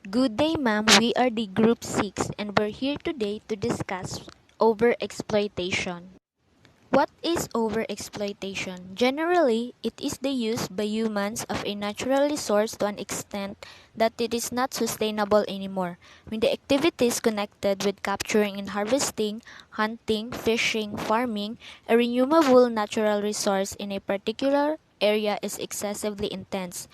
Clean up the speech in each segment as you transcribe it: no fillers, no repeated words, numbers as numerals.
Good day, ma'am. We are the Group 6 and we're here today to discuss overexploitation. What is overexploitation? Generally, it is the use by humans of a natural resource to an extent that it is not sustainable anymore. When the activities connected with capturing and harvesting, hunting, fishing, farming, a renewable natural resource in a particular area is excessively intense.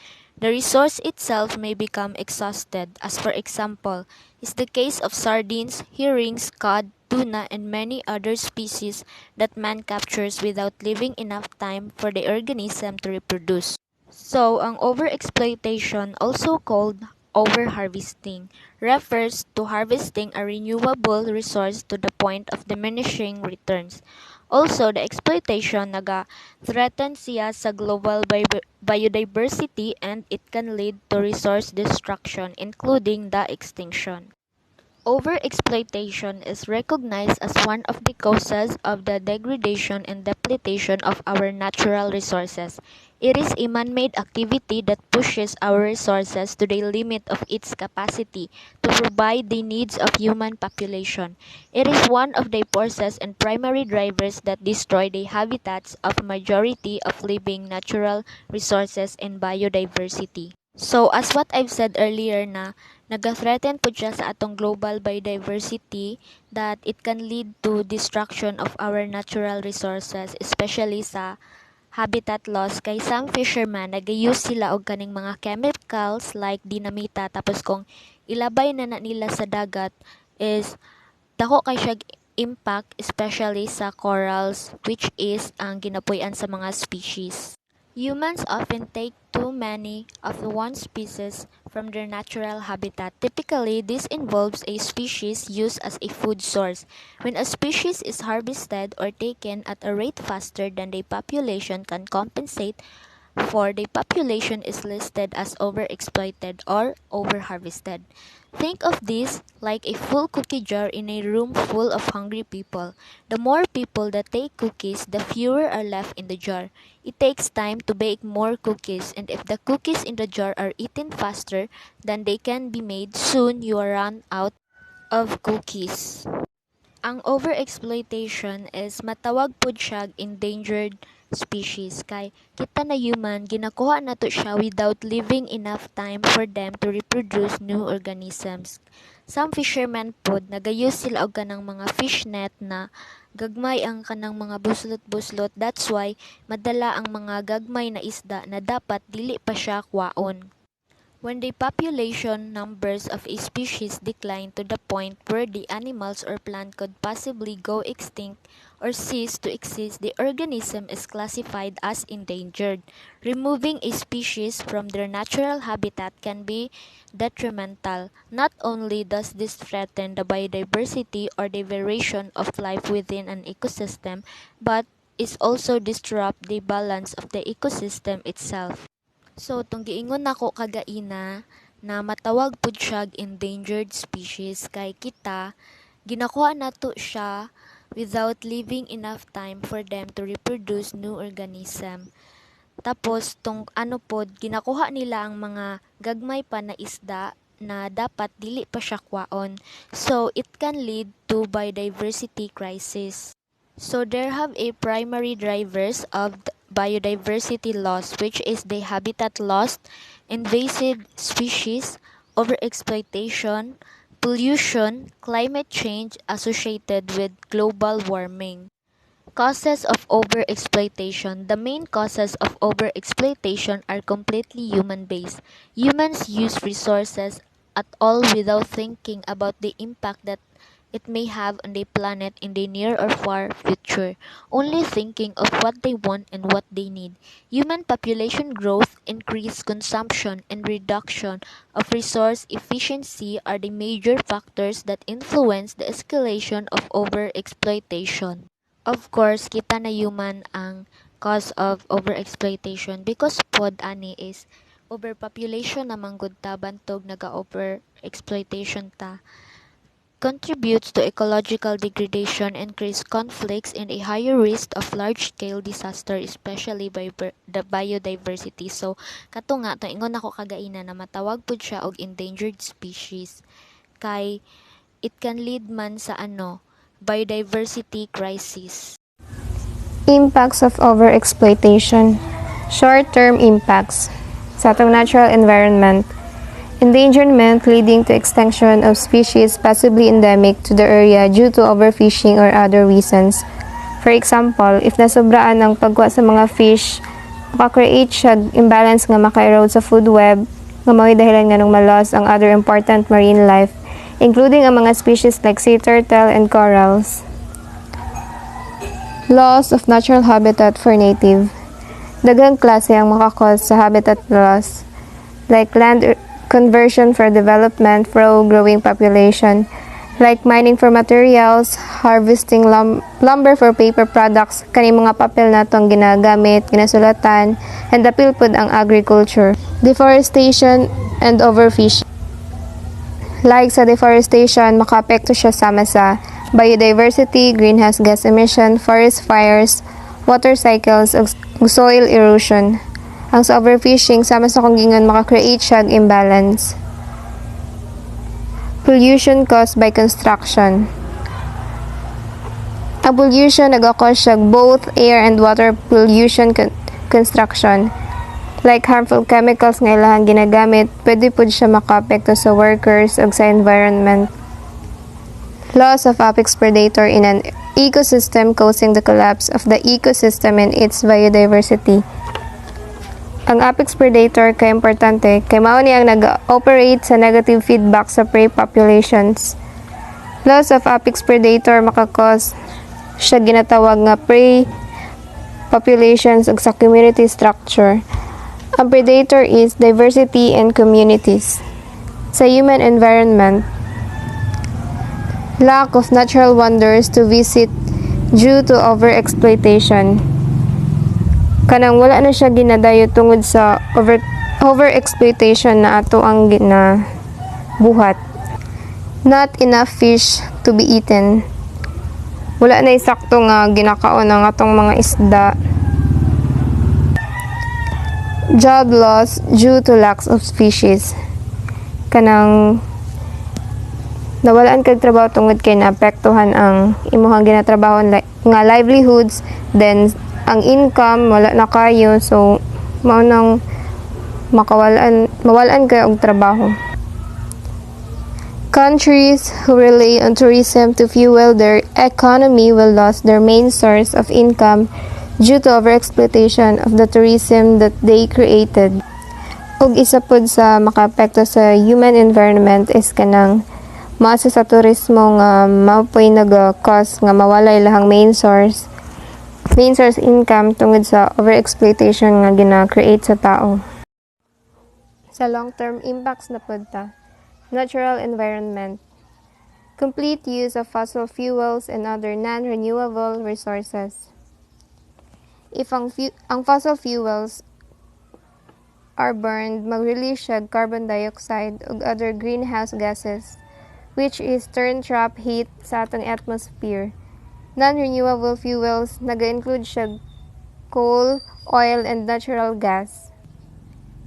The resource itself may become exhausted, as for example, is the case of sardines, herrings, cod, tuna, and many other species that man captures without leaving enough time for the organism to reproduce. So, ang overexploitation, also called overharvesting, refers to harvesting a renewable resource to the point of diminishing returns. Also, the exploitation threaten siya sa global biodiversity and it can lead to resource destruction including the extinction. Overexploitation is recognized as one of the causes of the degradation and depletion of our natural resources. It is a man-made activity that pushes our resources to the limit of its capacity to provide the needs of human population. It is one of the forces and primary drivers that destroy the habitats of majority of living natural resources and biodiversity. So, as what I've said earlier na nag-threaten po siya sa atong global biodiversity that it can lead to destruction of our natural resources, especially sa habitat loss kay some fishermen nag-use sila og kaning mga chemicals like dinamita tapos kung ilabay na nila sa dagat is dako kay siya impact especially sa corals which is ang ginapuy-an sa mga species. Humans often take too many of the one species from their natural habitat. Typically, this involves a species used as a food source. When a species is harvested or taken at a rate faster than the population can compensate for, the population is listed as overexploited or overharvested. Think of this like a full cookie jar in a room full of hungry people. The more people that take cookies, the fewer are left in the jar. It takes time to bake more cookies, and if the cookies in the jar are eaten faster than they can be made, soon you will run out of cookies. Ang overexploitation is matawag pud siya endangered species kay kita na human ginakuha nato siya without leaving enough time for them to reproduce new organisms. Some fishermen pod nagayus sila og kanang mga fish net na gagmay ang kanang mga buslot-buslot, that's why madala ang mga gagmay na isda na dapat dili pa siya kwaon. When the population numbers of a species decline to the point where the animals or plant could possibly go extinct or cease to exist, the organism is classified as endangered. Removing a species from their natural habitat can be detrimental. Not only does this threaten the biodiversity or the variation of life within an ecosystem, but it also disrupt the balance of the ecosystem itself. So, tong giingon nako kagaina na matawag pud siya endangered species kay kita ginakuha nato siya without leaving enough time for them to reproduce new organism. Tapos tong ano pod ginakuha nila ang mga gagmay pa na isda na dapat dili pa siya kwaon. So, it can lead to biodiversity crisis. So there have a primary drivers of biodiversity loss, which is the habitat loss, invasive species, overexploitation, pollution, climate change associated with global warming. Causes of overexploitation. The main causes of overexploitation are completely human-based. Humans use resources at all without thinking about the impact that it may have on the planet in the near or far future, only thinking of what they want and what they need. Human population growth, increased consumption, and reduction of resource efficiency are the major factors that influence the escalation of overexploitation. Of course, kita na human ang cause of overexploitation because pod ani is overpopulation naman gud ta bantog naga overexploitation ta. contributes to ecological degradation, increased conflicts, and a higher risk of large-scale disaster, especially by the biodiversity. So, kato nga, to ingon ako kagaina na matawag pud siya og endangered species. Kay, it can lead man sa biodiversity crisis. Impacts of overexploitation. Short-term impacts sa atong natural environment. Endangerment leading to extinction of species possibly endemic to the area due to overfishing or other reasons. For example, if nasobraan ang pagkuha sa mga fish, maka-create siya imbalance nga maka-erode sa food web, nga mao'y dahilan nga nung ma-loss ang other important marine life, including ang mga species like sea turtle and corals. Loss of natural habitat for native. Daghang klase ang makakause sa habitat loss, like land conversion for development for growing population, like mining for materials, harvesting lumber for paper products, kani mga papel natong ginagamit, ginasulatan, and apil pud ang agriculture. Deforestation and overfishing. Like sa deforestation, makaapekto siya sama sa biodiversity, greenhouse gas emission, forest fires, water cycles, ug soil erosion. Ang sa overfishing, sama sa kung gingon maka-create siya imbalance. Pollution caused by construction. Ang pollution nag-cause siya both air and water pollution construction. Like harmful chemicals nga ilahang ginagamit, pwede po siya maka-apekto sa workers ug sa environment. Loss of apex predator in an ecosystem causing the collapse of the ecosystem and its biodiversity. Ang apex predator kay importante kay mao ni ang nag-operate sa negative feedback sa prey populations. Loss of apex predator makakause siya ginatawag nga prey populations ug sa community structure. Ang predator is diversity and communities. Sa human environment, lack of natural wonders to visit due to overexploitation. Kanang wala na siya ginadayo tungod sa overexploitation na ato ang ginabuhat. Not enough fish to be eaten. Wala na isakto nga ginakaon ang atong mga isda. Job loss due to lack of species. Kanang nawalaan kag trabaho tungod kay naapektuhan ang imuhang ginatrabaho nga livelihoods, then ang income wala na kayo, so mao nang mawalan kayo og trabaho. Countries who rely on tourism to fuel their economy will lose their main source of income due to overexploitation of the tourism that they created. Ug isa pod sa makaapekto sa human environment is kanang maasa sa turismo nga mapoy nag-cause nga mawala ilang main source income tungod sa overexploitation nga gina-create sa tao. Sa long-term impacts na podta, natural environment, complete use of fossil fuels and other non-renewable resources. If ang fossil fuels are burned, mag-release siya carbon dioxide ug other greenhouse gases, which is turn trap heat sa atong atmosphere. Non-renewable fuels naga-include siya coal, oil, and natural gas.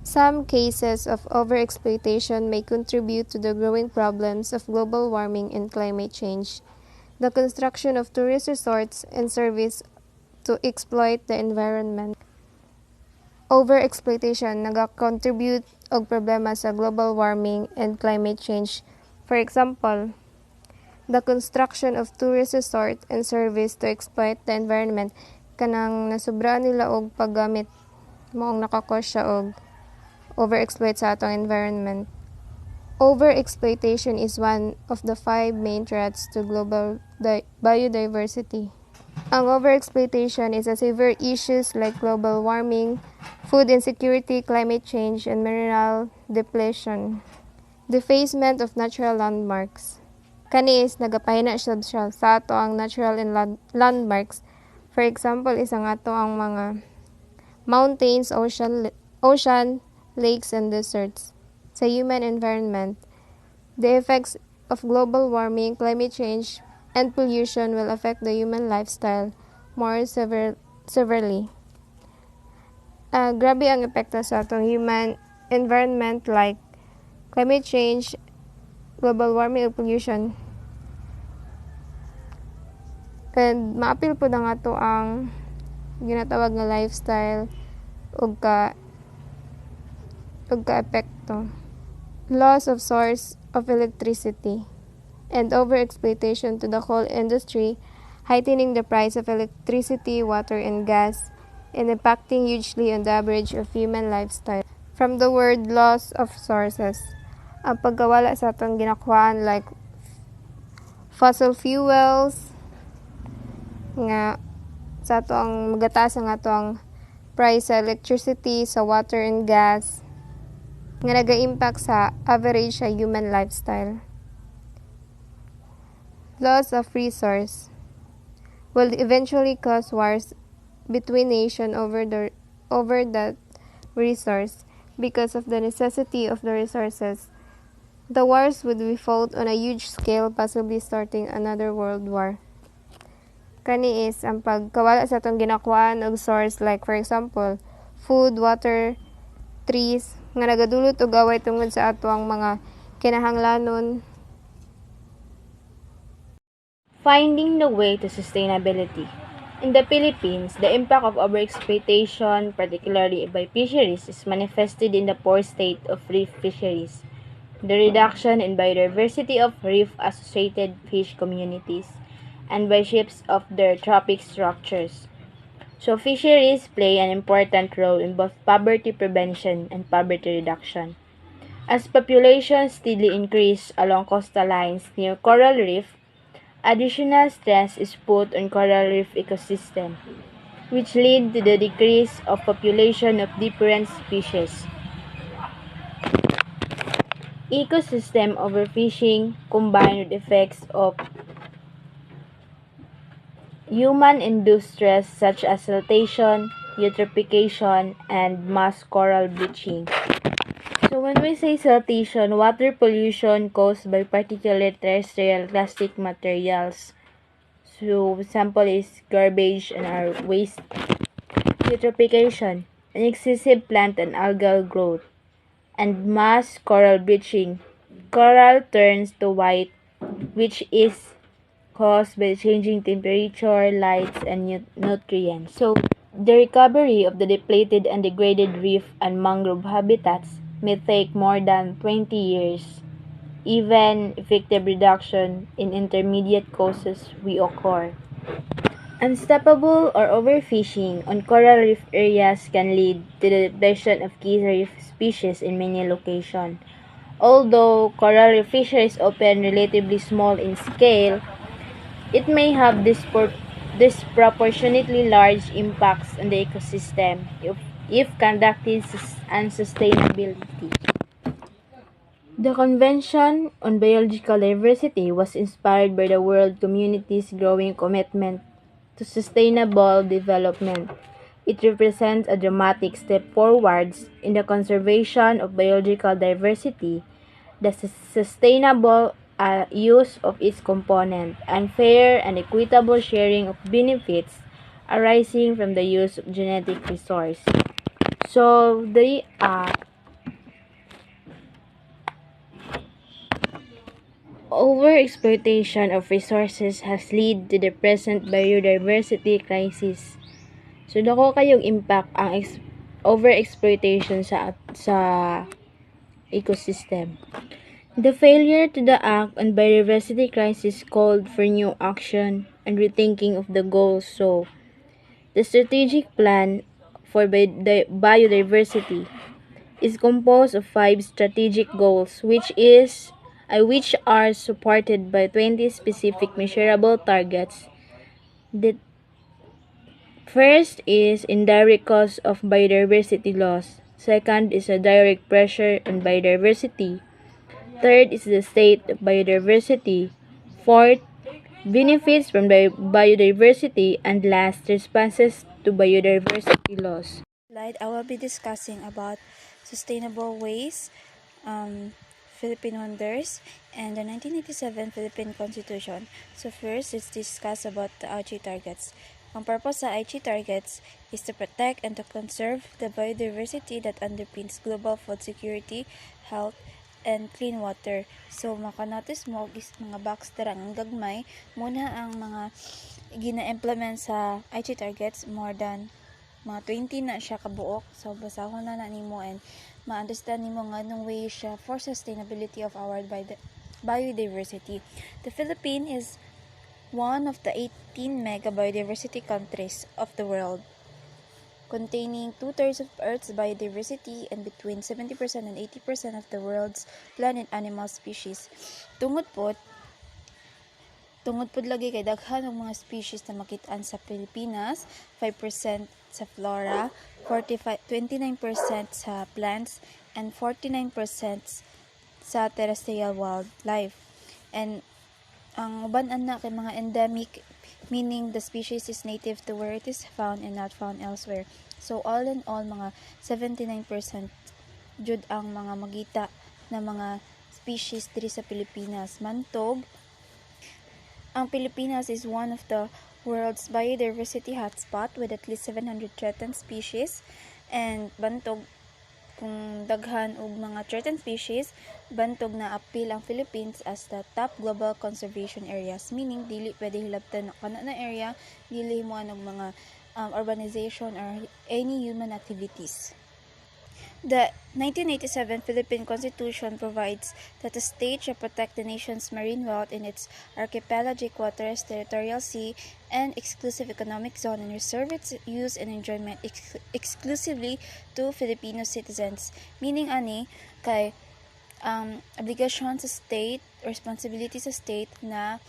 Some cases of overexploitation may contribute to the growing problems of global warming and climate change. The construction of tourist resorts and service to exploit the environment. Overexploitation naga-contribute og problema sa global warming and climate change. For example, the construction of tourist resort and service to exploit the environment, kanang nasobraan nila og paggamit maong nakakos siya og overexploit sa atong environment. Overexploitation is one of the 5 main threats to global biodiversity. Ang overexploitation is a severe issues like global warming, food insecurity, climate change, and mineral depletion. Defacement of natural landmarks. Kani is nagapahina siya sa ato ang natural landmarks. For example, isang ato ang mga mountains, ocean, lakes, and deserts. Sa human environment, the effects of global warming, climate change, and pollution will affect the human lifestyle more severely. Grabe ang epekto sa atong human environment like climate change, global warming, ug pollution. And maapil po na nga to ang ginatawag nga lifestyle ug ka-epekto. Loss of source of electricity and overexploitation to the coal industry, heightening the price of electricity, water, and gas, and impacting hugely on the average of human lifestyle. From the word loss of sources, ang pagkawala sa atong ginakuhaan like fossil fuels, nga sa atong magataas ang atong price sa electricity, sa water and gas, nga naga-impact sa average sa human lifestyle. Loss of resource will eventually cause wars between nations over that resource because of the necessity of the resources. The wars would be fought on a huge scale, possibly starting another world war. Kani is ang pagkawala sa atong ginakuan og source like for example, food, water, trees nga nagadulot og away tungod sa atong mga kinahanglanon. Finding the way to sustainability. In the Philippines, the impact of overexploitation, particularly by fisheries, is manifested in the poor state of reef fisheries, the reduction in biodiversity of reef-associated fish communities, and by shifts of their trophic structures. So fisheries play an important role in both poverty prevention and poverty reduction. As populations steadily increase along coastal lines near coral reef, additional stress is put on coral reef ecosystem, which lead to the decrease of population of different species. Ecosystem overfishing combined with effects of human-induced stress such as siltation, eutrophication, and mass coral bleaching. So when we say siltation, water pollution caused by particulate terrestrial plastic materials. So example is garbage and our waste. Eutrophication, an excessive plant and algal growth. And mass coral bleaching. Coral turns to white, which is caused by changing temperature, lights, and nutrients. So the recovery of the depleted and degraded reef and mangrove habitats may take more than 20 years. Even effective reduction in intermediate causes will occur. Unstoppable or overfishing on coral reef areas can lead to the depletion of key reef species in many locations. Although coral reef fisheries often relatively small in scale, it may have disproportionately large impacts on the ecosystem if conducted unsustainability. The Convention on Biological Diversity was inspired by the world community's growing commitment to sustainable development. It represents a dramatic step forwards in the conservation of biological diversity, the sustainable use of its component, and fair and equitable sharing of benefits arising from the use of genetic resource. So the overexploitation of resources has led to the present biodiversity crisis. So dako kayong impact ang overexploitation sa ecosystem. The failure to the act on biodiversity crisis called for new action and rethinking of the goals. So the strategic plan for biodiversity is composed of 5 strategic goals which are supported by 20 specific measurable targets. The first is indirect cause of biodiversity loss. Second is a direct pressure on biodiversity. Third is the state of biodiversity. Fourth, benefits from biodiversity. And last, responses to biodiversity loss. I will be discussing about sustainable ways, Philippine Wonders, and the 1987 Philippine Constitution. So first, let's discuss about the IG targets. Ang purpose sa IG targets is to protect and to conserve the biodiversity that underpins global food security, health, and clean water. So, makanotice mo is mga box dara ang gagmay muna ang mga gina-implement sa IG targets, more than mga 20 na siya kabuok. So, basahon na nimo and ma-understand nimo nga anong way siya for sustainability of our biodiversity. The Philippines is one of the 18 mega biodiversity countries of the world, containing 2/3 of Earth's biodiversity and between 70% and 80% of the world's plant and animal species. Tungod pod lagi kay daghan ng mga species na makitaan sa Pilipinas, 5% sa flora, 29% sa plants, and 49% sa terrestrial wildlife. And ang uban ana kay mga endemic, meaning the species is native to where it is found and not found elsewhere. So all in all, mga 79% jud ang mga magita na mga species diri sa Pilipinas. Mantog, ang Pilipinas is one of the world's biodiversity hotspot with at least 700 threatened species, and bantog kung daghan og mga threatened species, bantog na appeal ang Philippines as the top global conservation areas, meaning dili pwede hilabtan kana na area, dili mo og mga urbanization or any human activities. The 1987 Philippine Constitution provides that the state shall protect the nation's marine wealth in its archipelagic waters, territorial sea, and exclusive economic zone, and reserve its use and enjoyment exclusively to Filipino citizens. Meaning ani kay obligasyon sa state, responsibility sa state na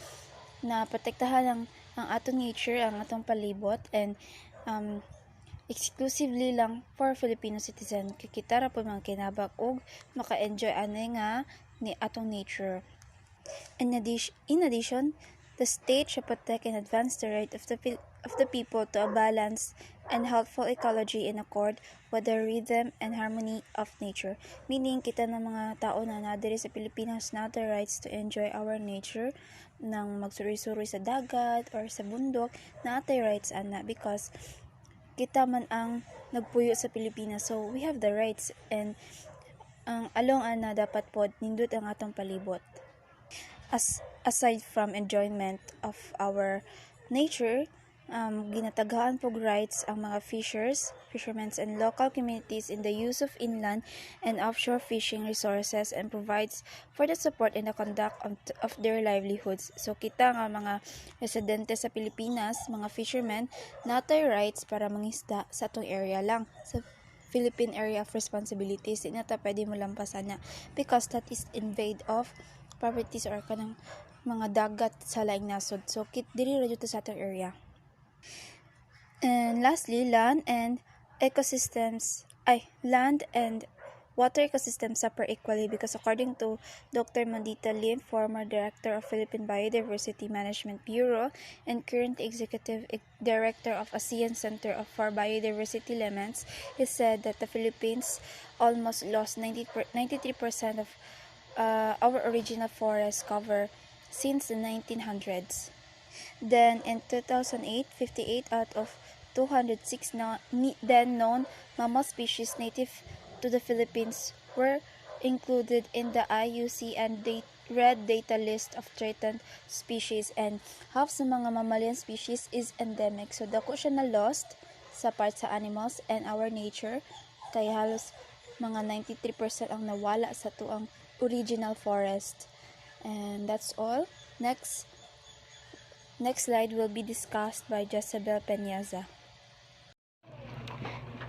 protektahan ang atong nature, ang atong palibot, and exclusively lang for Filipino citizen. Kita ra po mga kinabak og maka-enjoy ani nga ni atong nature. In addition, the state shall protect and advance the right of the people to a balanced and healthful ecology in accord with the rhythm and harmony of nature. Meaning, kita na mga tao na diri sa Pilipinas na the rights to enjoy our nature, nang magsuri-suri sa dagat or sa bundok, na rights ana, because kita man ang nagpuyo sa Pilipinas, so we have the rights, and ang along ana dapat pod nindot ang atong palibot. Aside from enjoyment of our nature, ginataghaan pog rights ang mga fishermen and local communities in the use of inland and offshore fishing resources, and provides for the support in the conduct of their livelihoods. So kita nga mga residente sa Pilipinas, mga fishermen, natay rights para mangisda sa atong area lang, sa Philippine Area of Responsibilities. Di na ta pwede mo lampasan na, because that is invade of properties or kanang mga dagat sa laing nasod. So diri ra jud sa atong area. And lastly, land and water ecosystems suffer equally, because according to Dr. Mandita Lim, former director of Philippine Biodiversity Management Bureau and current executive director of ASEAN Center for Biodiversity Elements, he said that the Philippines almost lost 93% of our original forest cover since the 1900s. Then in 2008, 58 out of 206 then known mammal species native to the Philippines were included in the IUCN Red Data List of threatened species, and half sa mga mammalian species is endemic. So dako siya na lost sa part sa animals and our nature, kay halos mga 93% ang nawala sa tuang original forest. And that's all. Next slide will be discussed by Jezebel Peñaza.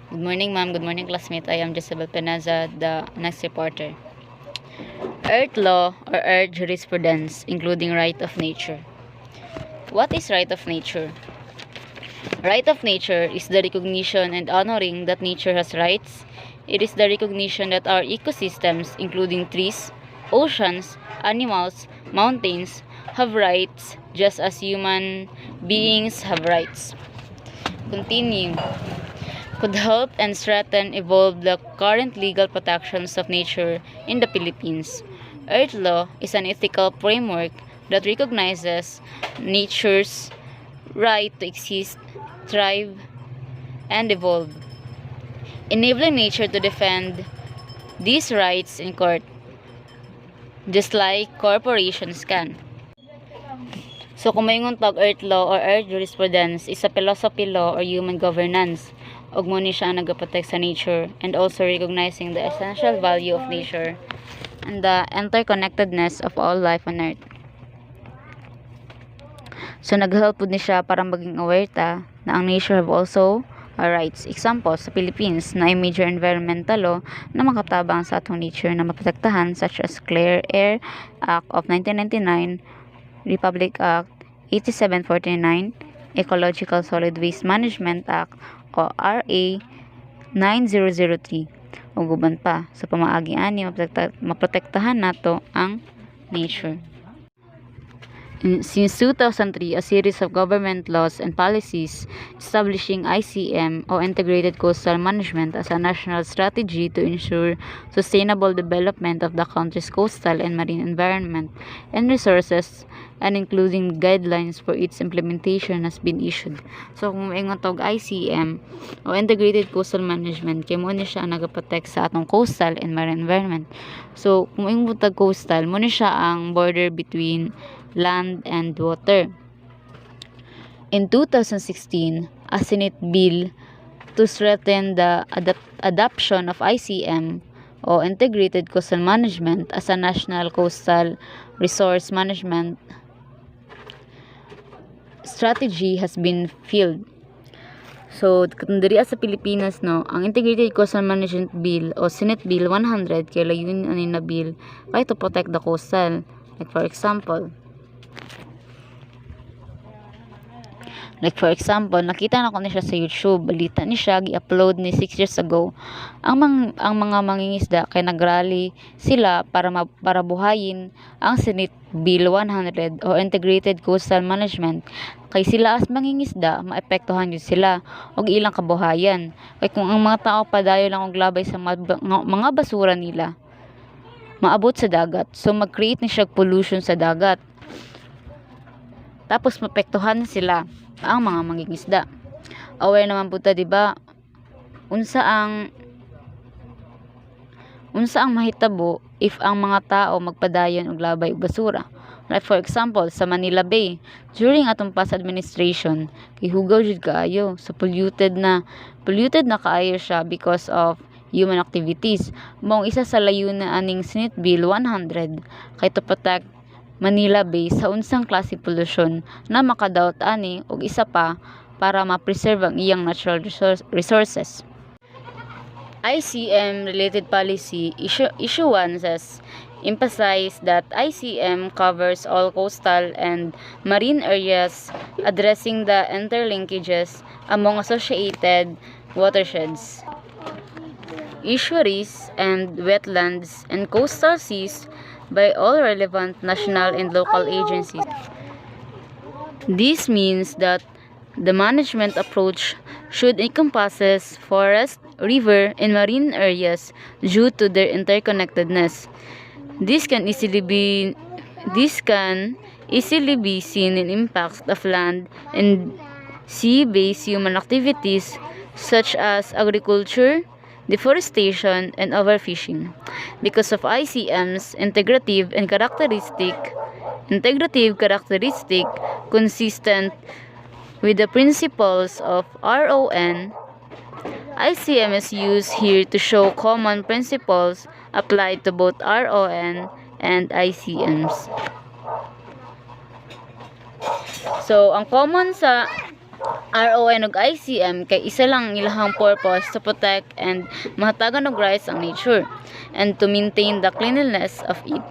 Good morning, ma'am. Good morning, classmate. I am Jezebel Peñaza, the next reporter. Earth law or earth jurisprudence, including right of nature. What is right of nature? Right of nature is the recognition and honoring that nature has rights. It is the recognition that our ecosystems, including trees, oceans, animals, mountains, have rights just as human beings have rights. Continue. Could help and strengthen evolve the current legal protections of nature in the Philippines. Earth law is an ethical framework that recognizes nature's right to exist, thrive, and evolve, enabling nature to defend these rights in court, just like corporations can. So kung mayingon tag earth law or earth jurisprudence is a philosophy law or human governance, ug mo ni siya nagaprotect sa nature and also recognizing the essential value of nature and the interconnectedness of all life on earth. So nag-help pud ni siya para maging aware ta na ang nature have also rights. Example, sa Philippines na major environmental law na makatabang sa atong nature na maprotektahan such as Clear Air Act of 1999, Republic Act 8749, Ecological Solid Waste Management Act o RA 9003 ug uban pa sa pamaagi ani maprotektahan nato ang nature. Since 2003, a series of government laws and policies establishing ICM or Integrated Coastal Management as a national strategy to ensure sustainable development of the country's coastal and marine environment and resources and including guidelines for its implementation has been issued. So kung maingon tawag ICM o Integrated Coastal Management, kay mo ni siya nagaprotect sa atong coastal and marine environment. So kung maingon tawag coastal, mo ni siya ang border between land and water. In 2016, a Senate bill to strengthen the adoption of ICM o Integrated Coastal Management as a national coastal resource management strategy has been filed. So, diri sa Pilipinas, no, ang Integrated Coastal Management Bill o Senate Bill 100 kay layunin ani na bill kay to protect the coastal. Like for example, nakita na ko ni siya sa YouTube, balita ni siya gi-upload ni 6 years ago. Ang mga mangingisda kay nagrally sila para buhayin ang Senate Bill 100 o Integrated Coastal Management. Kay sila as mangingisda, maepektuhan yun sila og ilang kabuhayan. Kay kung ang mga tao padayo lang og labay sa mga basura nila, maabot sa dagat. So mag-create ni siya pollution sa dagat. Tapos mapektuhan sila ang mga mangingisda. Aware naman po ta, diba? Unsa ang mahitabo if ang mga tao magpadayon og labay og basura. Like for example, sa Manila Bay, during atong past administration, kay hugaw jud kaayo. So polluted na kaayo siya because of human activities. Mao isa sa layunan aning Senate Bill 100 kay to protect Manila Bay sa unsang klase pollution na makadawat ani ug isa pa para ma-preserve ang iyang natural resources. ICM related policy issuances emphasize that ICM covers all coastal and marine areas, addressing the interlinkages among associated watersheds, estuaries and wetlands and coastal seas by all relevant national and local agencies. This means that the management approach should encompasses forest, river, and marine areas due to their interconnectedness. This can easily be seen in impacts of land and sea-based human activities such as agriculture, deforestation, and overfishing. Because of ICM's integrative characteristic consistent with the principles of RON, ICM is used here to show common principles applied to both RON and ICMs. So, ang common sa RON ug ICM kay isa lang ilahang purpose to protect and mahatagan og rights ang nature and to maintain the cleanliness of it.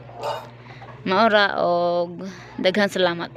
Maura og daghan salamat.